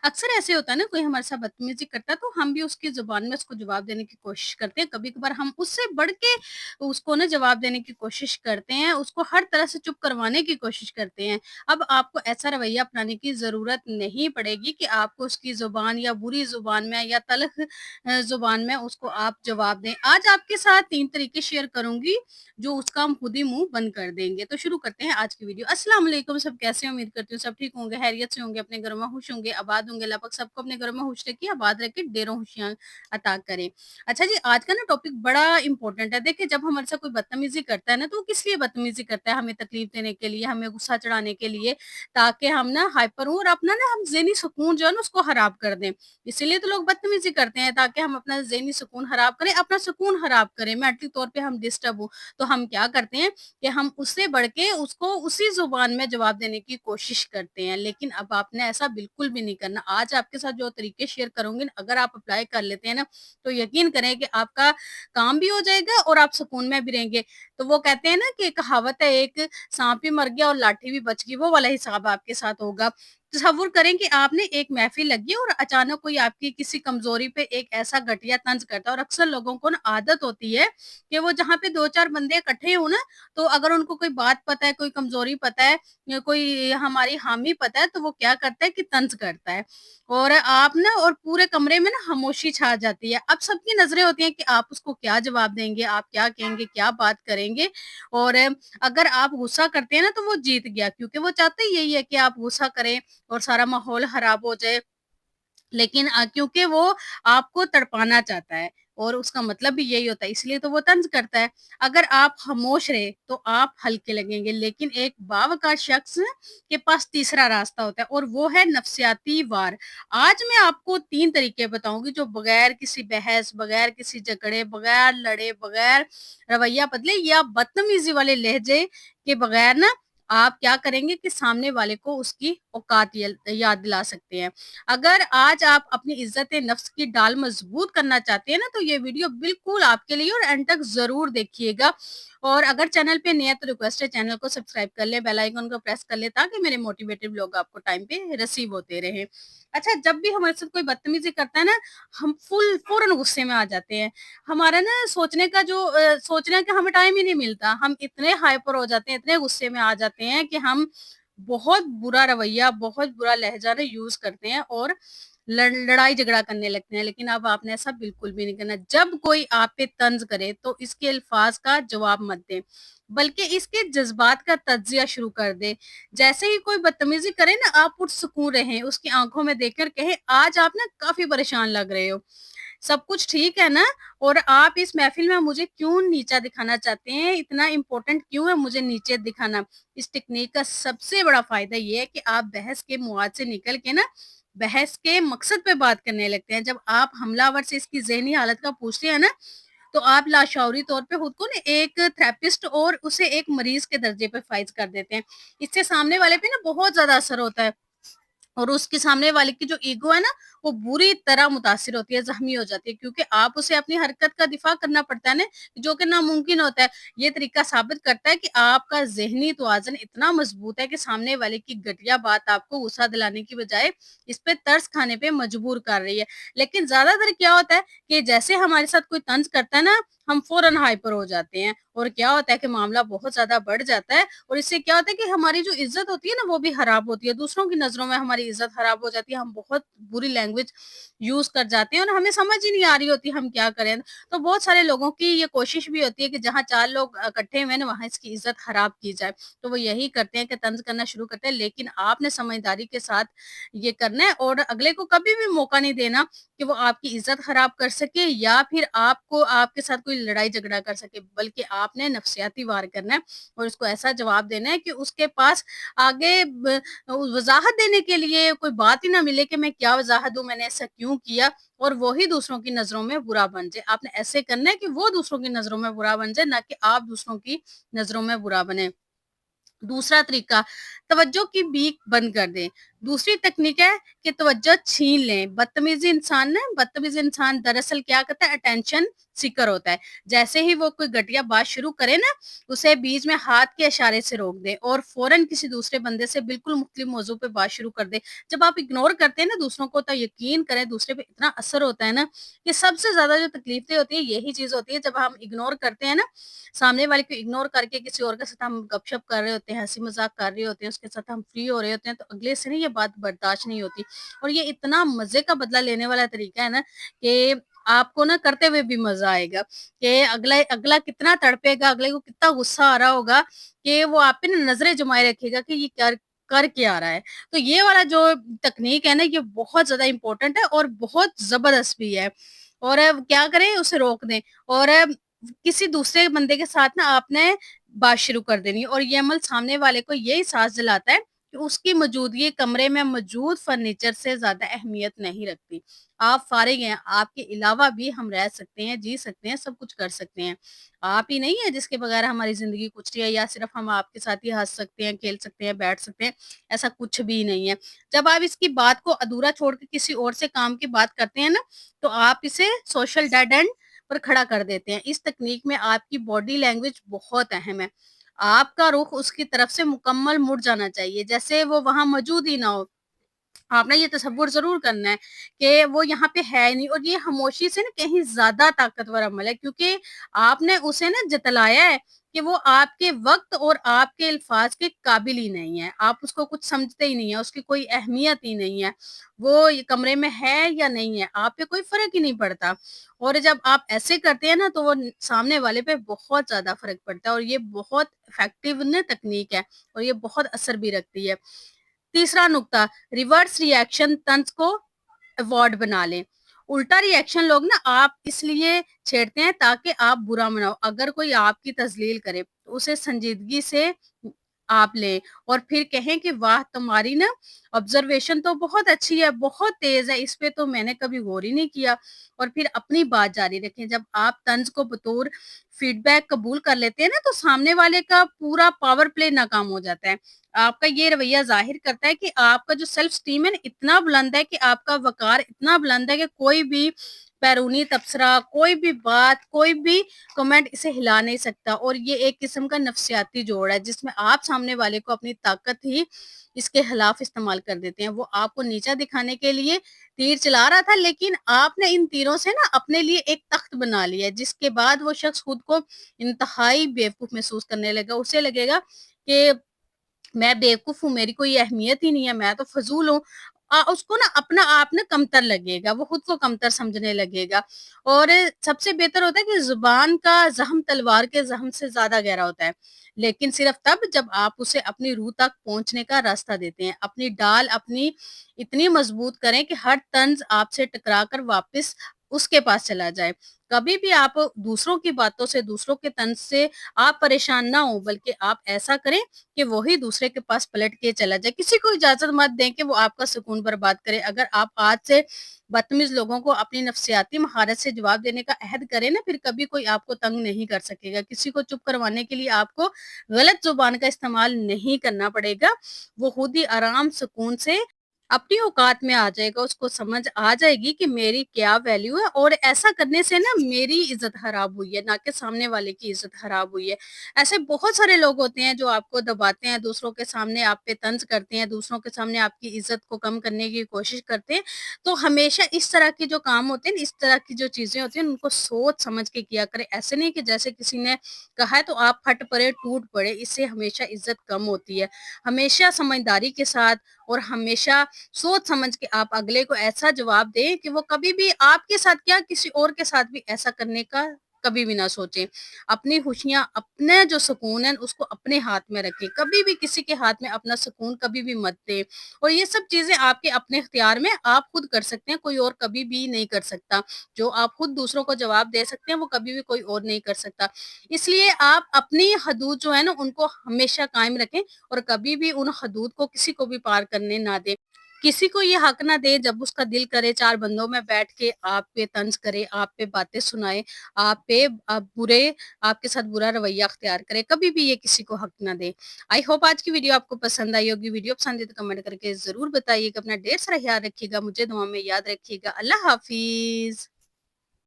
अक्सर ऐसे होता है ना, कोई हमारे साथ बदतमीजी करता है तो हम भी उसकी जुबान में उसको जवाब देने की कोशिश करते हैं। कभी कभार हम उससे बढ़ के उसको ना जवाब देने की कोशिश करते हैं, उसको हर तरह से चुप करवाने की कोशिश करते हैं। अब आपको ऐसा रवैया अपनाने की जरूरत नहीं पड़ेगी कि आपको उसकी जुबान या बुरी जुबान में या तलख जुबान में उसको आप जवाब दें। आज आपके साथ 3 तरीके शेयर करूँगी, जो उसका हम खुद ही मुँह बंद कर देंगे। तो शुरू करते हैं आज की वीडियो। अस्सलाम वालेकुम, सब कैसे हैं? उम्मीद करती हूँ सब ठीक होंगे, खैरियत से होंगे, अपने घरों में खुश होंगे, आबाद होंगे। अल्लाह पाक सबको अपने घरों में खुश रखे, आबाद रखे, ढेरों खुशियाँ अता करे। अच्छा जी, आज का ना टॉपिक बड़ा इम्पोर्टेंट है। देखिए, जब हमारे साथ कोई बदतमीज़ी करता है ना, तो वो किस लिए बदतमीज़ी करता है? हमें तकलीफ देने के लिए, हमें गुस्सा चढ़ाने के लिए, ताकि हम ना हाइपर हों और अपना ना हम ज़हनी सुकून जो है ना उसको खराब कर दें। इसीलिए तो लोग बदतमीज़ी करते हैं, ताकि हम अपना ज़हनी सुकून खराब करें, अपना सुकून खराब करें, मेंटली तौर पे हम डिस्टर्ब हों। तो हम क्या करते हैं कि हम उससे बढ़ के उसको उसी ज़ुबान में जवाब देने की कोशिश करते हैं। लेकिन अब आपने ऐसा बिल्कुल भी नहीं करना। आज आपके साथ जो तरीके शेयर करूँगी ना, अगर आप अप्लाई कर लेते हैं ना, तो यकीन करें कि आपका काम भी हो जाएगा और आप सुकून में भी रहेंगे। तो वो कहते हैं ना कि कहावत है एक, साँप भी मर गया और लाठी भी बच गई, वो वाला हिसाब आपके साथ होगा। तसव्वुर करें कि आपने एक महफ़िल लगी है और अचानक कोई आपकी किसी कमज़ोरी पे एक ऐसा घटिया तंज़ करता है, और अक्सर लोगों को ना आदत होती है कि वो जहाँ पे 2-4 बंदे इकट्ठे हों ना, तो अगर उनको कोई बात पता है, कोई कमज़ोरी पता है या कोई हमारी ख़ामी पता है, तो वो क्या करता है कि तंज़ करता है। और आप ना और पूरे कमरे में ना खामोशी छा जाती है। अब सबकी नज़रें होती हैं कि आप उसको क्या जवाब देंगे, आप क्या कहेंगे, क्या बात करेंगे। और अगर आप गुस्सा करते हैं ना, तो वो जीत गया, क्योंकि वो चाहते ही यही है कि आप गुस्सा करें और सारा माहौल ख़राब हो जाए। लेकिन क्योंकि वो आपको तड़पाना चाहता है और उसका मतलब भी यही होता है, इसलिए तो वो तंज़ करता है। अगर आप खामोश रहे तो आप हल्के लगेंगे, लेकिन एक बावक़ार शख्स के पास तीसरा रास्ता होता है और वो है नफ़्सियाती वार। आज मैं आपको 3 तरीके बताऊँगी जो बगैर किसी बहस, बगैर किसी झगड़े, बगैर लड़े, बगैर रवैया बदले या बदतमीज़ी वाले लहज़े के बगैर ना आप क्या करेंगे कि सामने वाले को उसकी औकात याद दिला सकते हैं। अगर आज आप अपनी इज़्ज़त-ए-नफ्स की डाल मज़बूत करना चाहते हैं ना, तो ये वीडियो बिल्कुल आपके लिए और एंड तक ज़रूर देखिएगा। और अगर चैनल पे नए हैं तो रिक्वेस्ट है, चैनल को सब्सक्राइब कर लें, बेल आइकन को प्रेस कर लें, ताकि मेरे मोटिवेटिव व्लॉग आपको टाइम पे रिसीव होते रहें। अच्छा, जब भी हमारे साथ कोई बदतमीज़ी करता है ना, हम फ़ौरन गुस्से में आ जाते हैं। हमारा ना सोचने का जो सोचने का हमें टाइम ही नहीं मिलता। हम इतने हाइपर हो जाते हैं, इतने गुस्से में आ जाते हैं कि हम बहुत बुरा रवैया, बहुत बुरा लहज़ा ना यूज़ करते हैं और लड़ाई झगड़ा करने लगते हैं। लेकिन अब आपने ऐसा बिल्कुल भी नहीं करना। जब कोई आप पे तंज़ करे तो इसके अल्फ़ाज़ का जवाब मत दें, बल्कि इसके जज़्बात का तज़्ज़िया शुरू कर दें। जैसे ही कोई बदतमीज़ी करे ना, आप पुरसुकून रहें, उसकी आँखों में देखकर कहें, आज आप ना काफ़ी परेशान लग रहे हो। सब कुछ ठीक है ना? और आप इस महफ़िल में मुझे क्यों नीचा दिखाना चाहते हैं? इतना इम्पोर्टेंट क्यों है मुझे नीचे दिखाना? इस टेक्नीक का सबसे बड़ा फ़ायदा ये है कि आप बहस के मुआद से निकल के ना, बहस के मकसद पे बात करने लगते हैं। जब आप हमलावर से इसकी ज़हनी हालत का पूछते हैं ना, तो आप लाशऊरी तौर पे खुद को ना एक थेरेपिस्ट और उसे एक मरीज़ के दर्जे पे फ़ाइज़ कर देते हैं। इससे सामने वाले पे ना बहुत ज़्यादा असर होता है। और उसके सामने वाले की जो ईगो है ना, वो बुरी तरह मुतासिर होती है, ज़ख्मी हो जाती है, क्योंकि आप उसे अपनी हरकत का दिफ़ा करना पड़ता है ना, जो कि नामुमकिन होता है। ये तरीका साबित करता है कि आपका ज़हनी तवाज़ुन इतना मज़बूत है कि सामने वाले की घटिया बात आपको गुस्सा दिलाने की बजाय इस पे तरस खाने पे मजबूर कर रही है। लेकिन ज़्यादातर क्या होता है कि जैसे हमारे साथ कोई तंज़ करता है ना, हम फ़ौरन हाइपर हो जाते हैं और क्या होता है कि मामला बहुत ज़्यादा बढ़ जाता है और इससे क्या होता है कि हमारी जो इज़्ज़त होती है ना, वो भी खराब होती है। दूसरों की नज़रों में हमारी इज़्ज़त खराब हो जाती है। हम बहुत बुरी लैंग्वेज यूज़ कर जाते हैं और हमें समझ ही नहीं आ रही होती हम क्या करें। तो बहुत सारे लोगों की ये कोशिश भी होती है कि जहाँ 4 लोग इकट्ठे हुए हैं ना, वहाँ इसकी इज़्ज़त खराब की जाए। तो वो यही करते हैं कि तंज़ करना शुरू करते हैं, लेकिन आपने समझदारी के साथ ये करना है और अगले को कभी भी मौका नहीं देना कि वो आपकी इज़्ज़त खराब कर सके या फिर आपको आपके साथ कोई लड़ाई झगड़ा कर सके, बल्कि आपने नफ़्सियाती वार करना है और उसको ऐसा जवाब देना है कि उसके पास आगे वज़ाहत देने के लिए कोई बात ही ना मिले कि मैं क्या वज़ाहत दूँ, मैंने ऐसा क्यों किया, और वो ही दूसरों की नज़रों में बुरा बन जाए। आपने ऐसे करना है कि वो दूसरों की नज़रों में बुरा बन जाए, ना कि आप दूसरों की नज़रों में बुरा बने। दूसरा तरीका, तवज्जो की भीख बंद कर दें। दूसरी तकनीक है कि तवज्जो छीन लें। बदतमीज़ इंसान दरअसल क्या करता है, अटेंशन सीकर होता है। जैसे ही वो कोई घटिया बात शुरू करे ना, उसे बीच में हाथ के इशारे से रोक दें और फ़ौरन किसी दूसरे बंदे से बिल्कुल मुख्तलिफ मौज़ू पे बात शुरू कर दें। जब आप इग्नोर करते हैं ना दूसरों को, तो यकीन करें दूसरे पे इतना असर होता है ना, कि सबसे ज़्यादा जो तकलीफ़ें होती हैं यही चीज़ होती है, जब हम इग्नोर करते हैं ना, सामने वाले को इग्नोर करके किसी और के साथ हम गपशप कर रहे होते हैं, हँसी-मज़ाक कर रहे होते हैं, उसके साथ हम फ्री हो रहे होते हैं, तो अगले से ना ये बात बर्दाश्त नहीं होती। और ये इतना मज़े का बदला लेने वाला तरीका है ना, कि आपको ना करते हुए भी मज़ा आएगा, कि अगला अगला कितना तड़पेगा, अगले को कितना गुस्सा आ रहा होगा, कि वो आप पे ना नज़रें जमाए रखेगा कि ये कर कर क्या रहा है। तो ये वाला जो तकनीक है ना, ये बहुत ज़्यादा इम्पोर्टेंट है और बहुत ज़बरदस्त भी है। और क्या करें, उसे रोक दें और किसी दूसरे बंदे के साथ ना आपने बात शुरू कर देनी है, और ये अमल सामने वाले को ये एहसास दिलाता है कि उसकी मौजूदगी कमरे में मौजूद फर्नीचर से ज़्यादा अहमियत नहीं रखती। आप फ़ारिग हैं, आपके अलावा भी हम रह सकते हैं, जी सकते हैं, सब कुछ कर सकते हैं। आप ही नहीं है जिसके बगैर हमारी ज़िंदगी कुछ नहीं है, या सिर्फ़ हम आपके साथ ही हँस सकते हैं, खेल सकते हैं, बैठ सकते हैं, ऐसा कुछ भी नहीं है। जब आप इसकी बात को अधूरा छोड़ के किसी और से काम की बात करते हैं ना, तो आप इसे सोशल डेड एंड पर खड़ा कर देते हैं। इस तकनीक में आपकी बॉडी लैंग्वेज बहुत अहम है। आपका रुख उसकी तरफ से मुकम्मल मुड़ जाना चाहिए, जैसे वो वहाँ मौजूद ही ना हो। आपने ये तसव्वुर ज़रूर करना है कि वो यहाँ पे है ही नहीं, और ये खामोशी से ना कहीं ज़्यादा ताकतवर अमल है, क्योंकि आपने उसे ना जतलाया है कि वो आपके वक़्त और आपके अल्फ़ाज़ के काबिल ही नहीं है। आप उसको कुछ समझते ही नहीं है, उसकी कोई अहमियत ही नहीं है। वो ये कमरे में है या नहीं है, आप पे कोई फ़र्क ही नहीं पड़ता। और जब आप ऐसे करते हैं ना, तो वो सामने वाले पे बहुत ज़्यादा फ़र्क पड़ता है, और ये बहुत इफ़ेक्टिव ना तकनीक है, और ये बहुत असर भी रखती है। तीसरा नुक्ता, रिवर्स रिएक्शन तंत्र को अवॉइड बना लें। उल्टा रिएक्शन लोग ना आप इसलिए छेड़ते हैं ताकि आप बुरा मनाओ। अगर कोई आपकी तज़लील करे, तो उसे संजीदगी से आप लें और फिर कहें कि वाह! तुम्हारी ना ऑब्ज़र्वेशन तो बहुत अच्छी है, बहुत तेज़ है, इस पे तो मैंने कभी गौर ही नहीं किया, और फिर अपनी बात जारी रखें। जब आप तंज़ को बतौर फीडबैक कबूल कर लेते हैं ना, तो सामने वाले का पूरा पावर प्ले नाकाम हो जाता है। आपका ये रवैया ज़ाहिर करता है कि आपका जो सेल्फ एस्टीम है ना, इतना बुलंद है, कि आपका वक़ार इतना बुलंद है कि कोई भी बैरूनी तबसरा, कोई भी बात, कोई भी कमेंट इसे हिला नहीं सकता, और ये एक किस्म का नफ्सियाती जोड़ है, जिसमें आप सामने वाले को अपनी ताकत ही इसके खिलाफ इस्तेमाल कर देते हैं। वो आपको नीचा दिखाने के लिए तीर चला रहा था, लेकिन आपने इन तीरों से ना अपने लिए एक तख्त बना लिया है, जिसके बाद वो शख्स खुद को इंतहाई बेवकूफ़ महसूस करने लगेगा। उसे लगेगा कि मैं बेवकूफ़ हूँ, मेरी कोई अहमियत ही नहीं है, मैं तो फ़ज़ूल हूँ। उसको ना अपना आप ना कमतर लगेगा, वो खुद को कमतर समझने लगेगा। और सबसे बेहतर होता है कि ज़ुबान का ज़ख्म तलवार के ज़ख्म से ज़्यादा गहरा होता है, लेकिन सिर्फ़ तब जब आप उसे अपनी रूह तक पहुँचने का रास्ता देते हैं। अपनी ढाल अपनी इतनी मज़बूत करें कि हर तंज़ आपसे टकरा कर वापस उसके पास चला जाए। कभी भी आप दूसरों की बातों से, दूसरों के तंज़ से आप परेशान ना हों, बल्कि आप ऐसा करें कि वो ही दूसरे के पास पलट के चला जाए। किसी को इजाज़त मत दें कि वो आपका सुकून बर्बाद करे। अगर आप आज से बदतमीज़ लोगों को अपनी नफ्सियाती महारत से जवाब देने का अहद करें ना, फिर कभी कोई आपको तंग नहीं कर सकेगा। किसी को चुप करवाने के लिए आपको गलत ज़ुबान का इस्तेमाल नहीं करना पड़ेगा। वो खुद ही आराम, सुकून से अपनी औकात में आ जाएगा, उसको समझ आ जाएगी कि मेरी क्या वैल्यू है, और ऐसा करने से ना मेरी इज़्ज़त खराब हुई है, ना कि सामने वाले की इज़्ज़त खराब हुई है। ऐसे बहुत सारे लोग होते हैं जो आपको दबाते हैं, दूसरों के सामने आप पे तंज़ करते हैं, दूसरों के सामने आपकी इज़्ज़त को कम करने की कोशिश करते हैं। तो हमेशा इस तरह के जो काम होते हैं ना, इस तरह की जो चीज़ें होती हैं, उनको सोच समझ के किया करें। ऐसे नहीं कि जैसे किसी ने कहा है तो आप फट पड़े, टूट पड़े, इससे हमेशा इज़्ज़त कम होती है। हमेशा समझदारी के साथ और हमेशा सोच समझ के आप अगले को ऐसा जवाब दें कि वो कभी भी आपके साथ क्या, किसी और के साथ भी ऐसा करने का कभी भी ना सोचें। अपनी खुशियाँ, अपना जो सुकून है उसको अपने हाथ में रखें। कभी भी किसी के हाथ में अपना सुकून कभी भी मत दें, और ये सब चीज़ें आपके अपने इख्तियार में आप खुद कर सकते हैं, कोई और कभी भी नहीं कर सकता। जो आप खुद दूसरों को जवाब दे सकते हैं, वो कभी भी कोई और नहीं कर सकता। इसलिए आप अपनी हदूद जो है ना, उनको हमेशा कायम रखें, और कभी भी उन हदूद को किसी को भी पार करने ना दें। किसी को ये हक ना दे जब उसका दिल करे 4 बंदों में बैठ के आप पे तंज़ करे, आप पे बातें सुनाए, आप पे बुरे आपके साथ बुरा रवैया अख्तियार करे, कभी भी ये किसी को हक ना दे। आई होप आज की वीडियो आपको पसंद आई होगी। वीडियो पसंद आई तो कमेंट करके ज़रूर बताइएगा। अपना ढेर सारा ख्याल रखिएगा, मुझे दुआ में याद रखिएगा। अल्लाह हाफ़िज़।